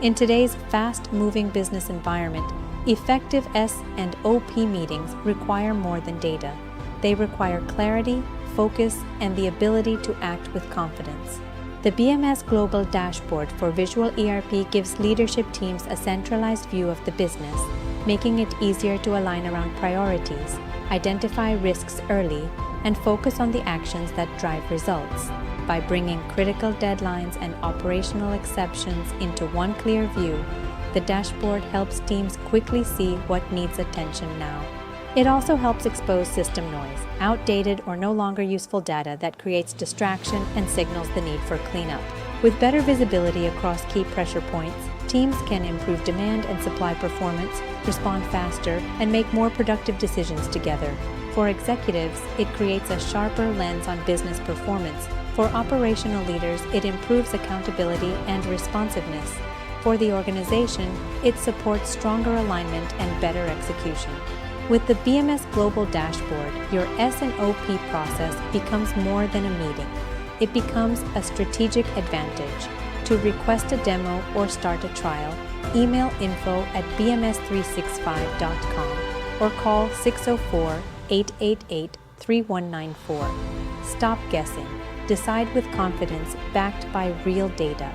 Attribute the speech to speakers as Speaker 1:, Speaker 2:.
Speaker 1: In today's fast-moving business environment, effective S&OP meetings require more than data. They require clarity, focus, and the ability to act with confidence. The BMS Global Dashboard for Visual ERP gives leadership teams a centralized view of the business, making it easier to align around priorities, identify risks early, and focus on the actions that drive results. By bringing critical deadlines and operational exceptions into one clear view, the dashboard helps teams quickly see what needs attention now. It also helps expose system noise, outdated or no longer useful data that creates distraction and signals the need for cleanup. With better visibility across key pressure points, teams can improve demand and supply performance, respond faster, and make more productive decisions together. For executives, it creates a sharper lens on business performance. For operational leaders, it improves accountability and responsiveness. For the organization, it supports stronger alignment and better execution. With the BMS Global Dashboard, your S&OP process becomes more than a meeting. It becomes a strategic advantage. To request a demo or start a trial, email info@bms365.com or call 604-888-3194. Stop guessing. Decide with confidence, backed by real data.